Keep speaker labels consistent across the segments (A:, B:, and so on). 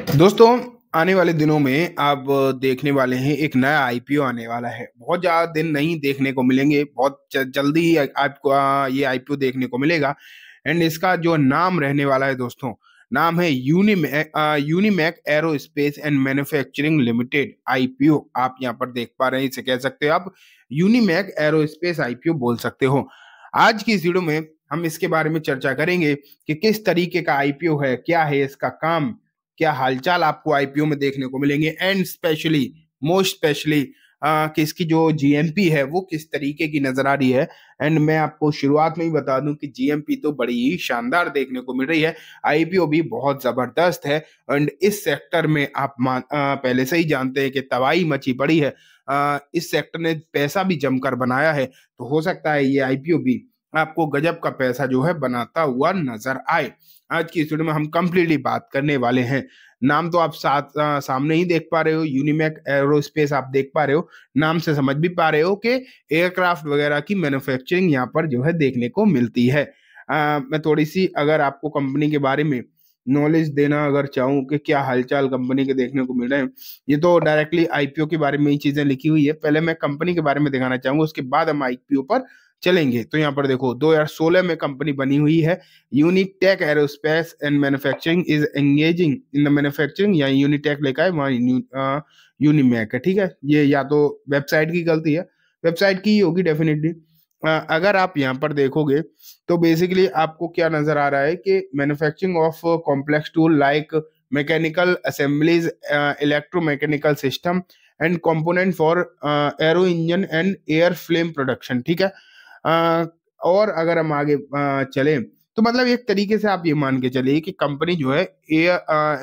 A: दोस्तों, आने वाले दिनों में आप देखने वाले हैं एक नया आईपीओ आने वाला है। बहुत ज़्यादा दिन नहीं देखने को मिलेंगे, बहुत जल्दी ही आपको ये आईपीओ देखने को मिलेगा। एंड इसका जो नाम रहने वाला है दोस्तों, नाम है Unimech Aerospace and Manufacturing Limited IPO. आप यहाँ पर देख पा रहे हैं, इसे कह सकते हो आप यूनिमैक एरोस्पेस आईपीओ बोल सकते हो। आज की इस वीडियो में हम इसके बारे में चर्चा करेंगे कि किस तरीके का आईपीओ है, क्या है इसका काम, क्या हालचाल आपको आईपीओ में देखने को मिलेंगे, एंड स्पेशली मोस्ट स्पेशली कि इसकी जो जीएमपी है वो किस तरीके की नजर आ रही है। एंड मैं आपको शुरुआत में ही बता दूं कि जीएमपी तो बड़ी ही शानदार देखने को मिल रही है, आईपीओ भी बहुत जबरदस्त है। एंड इस सेक्टर में आप पहले से ही जानते हैं कि तबाही मची पड़ी है। इस सेक्टर ने पैसा भी जमकर बनाया है, तो हो सकता है ये आईपीओ भी आपको गजब का पैसा जो है बनाता हुआ नजर आए। आज की इस वीडियो में हम कंप्लीटली बात करने वाले हैं। नाम तो आप सामने ही देख पा रहे हो, यूनिमैक एरोस्पेस आप देख पा रहे हो, नाम से समझ भी पा रहे हो कि एयरक्राफ्ट वगैरह की मैन्युफैक्चरिंग यहाँ पर जो है देखने को मिलती है। मैं थोड़ी सी अगर आपको कंपनी के बारे में नॉलेज देना अगर चाहूँ कि क्या हालचाल कंपनी के देखने को मिल रहे हैं, ये तो डायरेक्टली आईपीओ के बारे में ही चीजें लिखी हुई है। पहले मैं कंपनी के बारे में दिखाना चाहूंगा, उसके बाद हम आईपीओ पर चलेंगे। तो यहाँ पर देखो 2016 में कंपनी बनी हुई है। Unitech aerospace and manufacturing is engaging in the manufacturing, या यूनिटेक लिखा है वहाँ यूनिमैक है, ठीक है। ये या तो वेबसाइट की गलती है, वेबसाइट की ही होगी डेफिनेटली। अगर आप यहाँ पर देखोगे तो बेसिकली आपको क्या नजर आ रहा है कि manufacturing of complex tool like mechanical assemblies, electromechanical system and component for aero engine and air flame production, ठीक है। और अगर हम आगे चले तो मतलब एक तरीके से आप ये मान के चलिए कि कंपनी जो है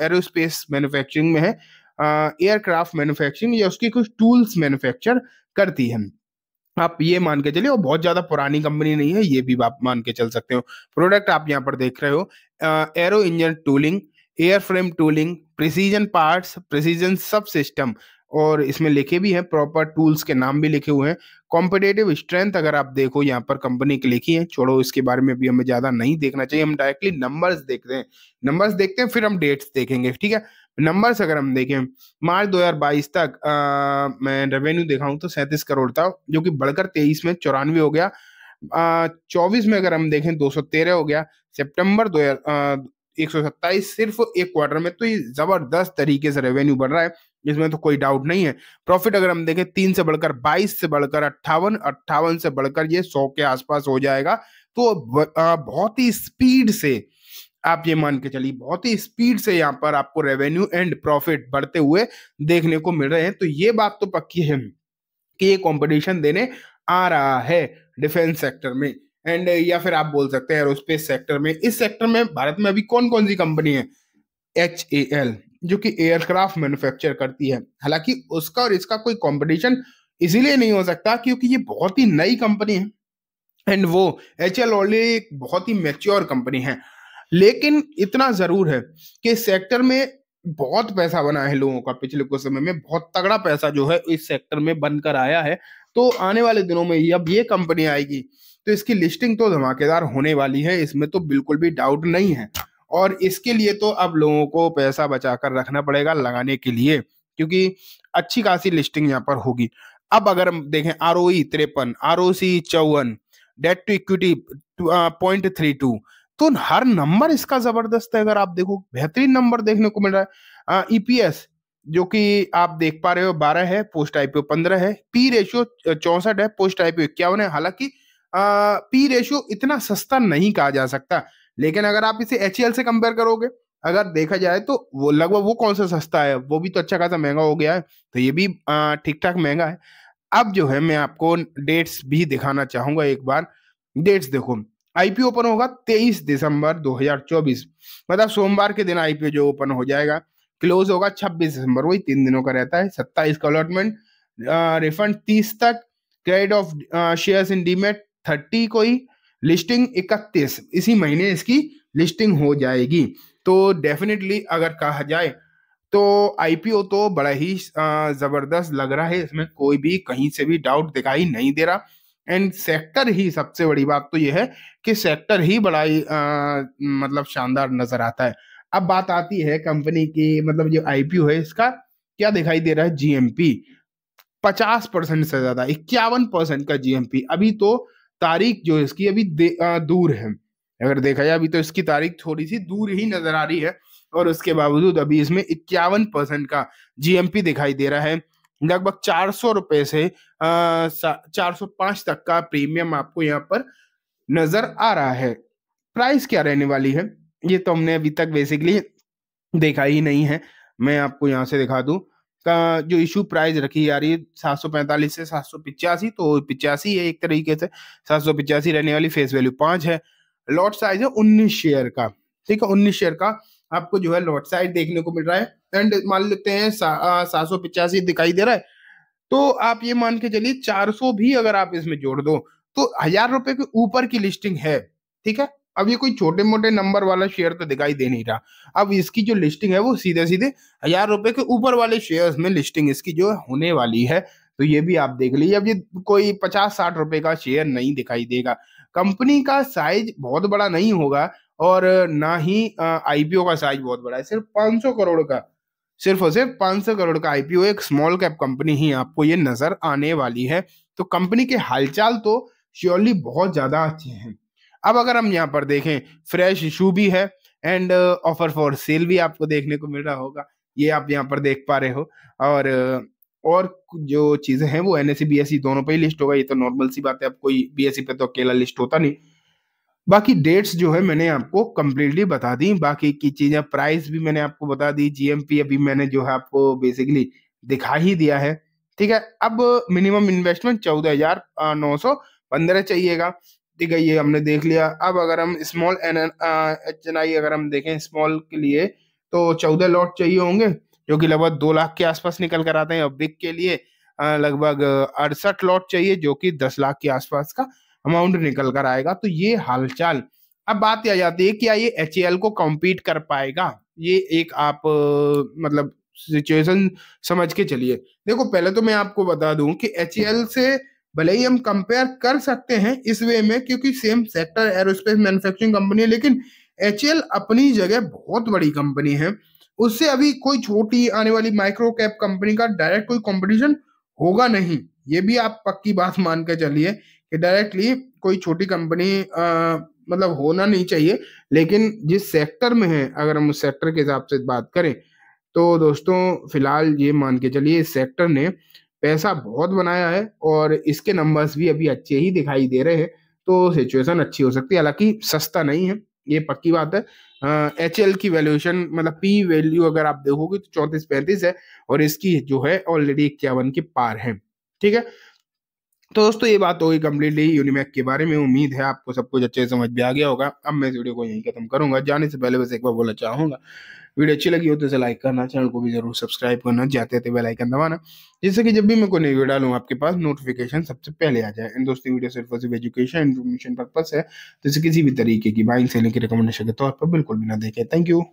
A: एरोस्पेस मैन्युफैक्चरिंग में है, एयरक्राफ्ट मैन्युफैक्चरिंग या उसकी कुछ टूल्स मैन्युफैक्चर करती है। आप ये मान के चलिए, और बहुत ज्यादा पुरानी कंपनी नहीं है, ये भी आप मान के चल सकते हो। प्रोडक्ट आप यहाँ पर देख रहे हो, arrow engine tooling, air frame tooling, precision parts, precision सब सिस्टम, और इसमें लिखे भी हैं प्रॉपर टूल्स के नाम भी लिखे हुए हैं। कॉम्पिटेटिव स्ट्रेंथ अगर आप देखो यहाँ पर कंपनी की लिखी है, छोड़ो इसके बारे में भी हमें ज्यादा नहीं देखना चाहिए, हम डायरेक्टली नंबर्स देखते हैं। नंबर्स देखते हैं फिर हम डेट्स देखेंगे, ठीक है। नंबर्स अगर हम देखें, मार्च 2022 तक मैं रेवेन्यू दिखाऊं तो 37 करोड़ था, जो कि बढ़कर 23 में 94 हो गया। 24 में अगर हम देखें 213 हो गया। सितंबर 127 सिर्फ एक क्वार्टर में, तो ये जबरदस्त तरीके से रेवेन्यू बढ़ रहा है, इसमें तो कोई डाउट नहीं है। प्रॉफिट अगर हम देखें 3 से बढ़कर 22 से बढ़कर 58, 58 से बढ़कर ये 100 के आसपास हो जाएगा। तो बहुत ही स्पीड से आप ये मान के चलिए, बहुत ही स्पीड से यहाँ पर आपको रेवेन्यू एंड प्रॉफिट बढ़ते हुए देखने को मिल रहे हैं। तो ये बात तो पक्की है कि ये कंपटीशन देने आ रहा है डिफेंस सेक्टर में, एंड या फिर आप बोल सकते हैं एरोस्पेस सेक्टर में। इस सेक्टर में भारत में अभी कौन कौन सी कंपनी है? HAL, जो कि एयरक्राफ्ट मैन्युफैक्चर करती है। हालांकि उसका और इसका कोई कंपटीशन इसीलिए नहीं हो सकता क्योंकि ये बहुत ही नई कंपनी है, एंड वो HAL ऑलरेडी एक बहुत ही मैच्योर कंपनी है। लेकिन इतना जरूर है कि इस सेक्टर में बहुत पैसा बना है लोगों का, पिछले कुछ समय में बहुत तगड़ा पैसा जो है इस सेक्टर में बनकर आया है। तो आने वाले दिनों में जब ये कंपनी आएगी तो इसकी लिस्टिंग तो धमाकेदार होने वाली है, इसमें तो बिल्कुल भी डाउट नहीं है। और इसके लिए तो अब लोगों को पैसा बचाकर रखना पड़ेगा लगाने के लिए, क्योंकि अच्छी खासी लिस्टिंग यहाँ पर होगी। अब अगर हम देखें ROE 53, ROC 54, debt to equity 0.32, तो हर नंबर इसका जबरदस्त है। अगर आप देखो बेहतरीन नंबर देखने को मिल रहा है। EPS जो कि आप देख पा रहे हो 12 है, पोस्ट आईपीओ 15 है, पी रेशियो 64 है, पोस्ट आईपीओ 51 है। हालांकि पी रेशियो इतना सस्ता नहीं कहा जा सकता, लेकिन अगर आप इसे HAL से कंपेयर करोगे, अगर देखा जाए तो वो लगभग वो कौन सा सस्ता है, वो भी तो अच्छा खासा महंगा हो गया है, तो ये भी ठीक ठाक महंगा है। अब जो है मैं आपको डेट्स भी दिखाना चाहूंगा एक बार। डेट्स देखो, आईपीओ ओपन होगा 23 दिसंबर 2024, मतलब सोमवार के दिन आईपीओ जो ओपन हो जाएगा। क्लोज होगा 26 दिसंबर, वही 3 दिनों का रहता है। 27 का अलॉटमेंट, रिफंड 30 तक, credit of shares in demat 30 को ही, लिस्टिंग 31 इसी महीने इसकी लिस्टिंग हो जाएगी। तो डेफिनेटली अगर कहा जाए तो आईपीओ तो बड़ा ही जबरदस्त लग रहा है, इसमें कोई भी कहीं से भी डाउट दिखाई नहीं दे रहा। एंड सेक्टर ही सबसे बड़ी बात तो यह है कि सेक्टर ही बड़ा ही मतलब शानदार नजर आता है। अब बात आती है कंपनी की, मतलब जो आईपीओ है इसका क्या दिखाई दे रहा है, जीएमपी 50% से ज्यादा, 51% का जीएमपी। अभी तो तारीख जो है इसकी अभी दूर है, अगर देखा जाए अभी तो इसकी तारीख थोड़ी सी दूर ही नजर आ रही है, और उसके बावजूद अभी इसमें 51% का जीएमपी दिखाई दे रहा है। लगभग 400 रुपए से 405 तक का प्रीमियम आपको यहाँ पर नजर आ रहा है। प्राइस क्या रहने वाली है ये तो हमने अभी तक बेसिकली देखा ही नहीं है। मैं आपको यहाँ से दिखा दूं का जो इशू प्राइस रखी जा रही है 745 से 785, तो 85 है एक तरीके से, 785 रहने वाली। फेस वैल्यू 5 है, लॉट साइज है 19 शेयर का। ठीक है, 19 शेयर का आपको जो है लॉट साइज देखने को मिल रहा है। एंड मान लेते हैं 785 दिखाई दे रहा है, तो आप ये मान के चलिए 400 भी अगर आप इसमें जोड़ दो तो 1000 रुपए के ऊपर की लिस्टिंग है। ठीक है, अब ये कोई छोटे मोटे नंबर वाला शेयर तो दिखाई दे नहीं रहा। अब इसकी जो लिस्टिंग है वो सीधे सीधे 1000 रुपए के ऊपर वाले शेयर्स में लिस्टिंग इसकी जो होने वाली है। तो ये भी आप देख लीजिए, अब ये कोई 50-60 रुपए का शेयर नहीं दिखाई देगा। कंपनी का साइज बहुत बड़ा नहीं होगा, और ना ही आईपीओ का साइज बहुत बड़ा है, सिर्फ 500 करोड़ का, सिर्फ और सिर्फ 500 करोड़ का आईपीओ, एक स्मॉल कैप कंपनी ही आपको ये नजर आने वाली है। तो कंपनी के हालचाल तो श्योरली बहुत ज्यादा अच्छे हैं। अब अगर हम यहाँ पर देखें, फ्रेश इशू भी है, एंड ऑफर फॉर सेल भी आपको देखने को मिल रहा होगा, ये आप यहाँ पर देख पा रहे हो। और और जो चीजें हैं वो एनएससी बीएससी दोनों पे ही लिस्ट होगा, ये तो नॉर्मल सी बात है, अब कोई बीएससी पे तो अकेला लिस्ट होता नहीं। बाकी डेट्स जो है मैंने आपको कंप्लीटली बता दी, बाकी की चीजें, प्राइस भी मैंने आपको बता दी, जीएमपी अभी मैंने जो है आपको बेसिकली दिखा ही दिया है। ठीक है, अब मिनिमम इन्वेस्टमेंट 14,915 चाहिएगा। ठीक है, ये हमने देख लिया। अब अगर हम स्मॉल एच एन आई अगर हम देखें स्मॉल के लिए, तो 14 लॉट चाहिए होंगे, जो कि लगभग 2 लाख के आसपास निकल कर आते हैं। और बिग के लिए लगभग 68 लॉट चाहिए, जो कि 10 लाख के आसपास का अमाउंट निकल कर आएगा। तो ये हालचाल। अब बात आ जाती है क्या ये एचएएल को कॉम्पीट कर पाएगा, ये एक आप मतलब सिचुएशन समझ के चलिए। देखो, पहले तो मैं आपको बता दूं कि एचएएल से भले ही हम कंपेयर कर सकते हैं इस वे में, क्योंकि same sector aerospace manufacturing company है, लेकिन एचएएल अपनी जगह बहुत बड़ी कंपनी है। उससे अभी कोई छोटी आने वाली माइक्रो कैप कंपनी का डायरेक्ट कोई कंपटीशन होगा नहीं, ये भी आप पक्की बात मान के चलिए कि डायरेक्टली कोई छोटी कंपनी मतलब होना नहीं चाहिए। लेकिन जिस सेक्टर में है, अगर हम उस सेक्टर के हिसाब से बात करें, तो दोस्तों फिलहाल ये मान के चलिए इस सेक्टर ने पैसा बहुत बनाया है, और इसके नंबर्स भी अभी अच्छे ही दिखाई दे रहे हैं। तो सिचुएशन अच्छी हो सकती है, हालांकि सस्ता नहीं है, ये पक्की बात है। एच एल की वैल्यूएशन मतलब पी वैल्यू अगर आप देखोगे तो 34-35 है, और इसकी जो है ऑलरेडी 51 के पार है। ठीक है, तो दोस्तों ये बात हो गई कम्प्लीटली यूनिमैक के बारे में। उम्मीद है आपको सब कुछ अच्छे से समझ में आ गया होगा। अब मैं इस वीडियो को यहीं खत्म करूंगा। जाने से पहले बस एक बार बोलना चाहूंगा, वीडियो अच्छी लगी हो तो इसे लाइक करना, चैनल को भी जरूर सब्सक्राइब करना, जाते थे बेल आइकन दबाना, जिससे कि जब भी मैं कोई नई वीडियो डालूं आपके पास नोटिफिकेशन सबसे पहले आ जाए। एंड दोस्तों वीडियो सिर्फ और सिर्फ एजुकेशन इन्फॉर्मेशन पर्पस है, तो इसे किसी भी तरीके की बाइंग सेलिंग की रिकमेंडेशन के तौर पर बिल्कुल भी ना देखें। Thank you.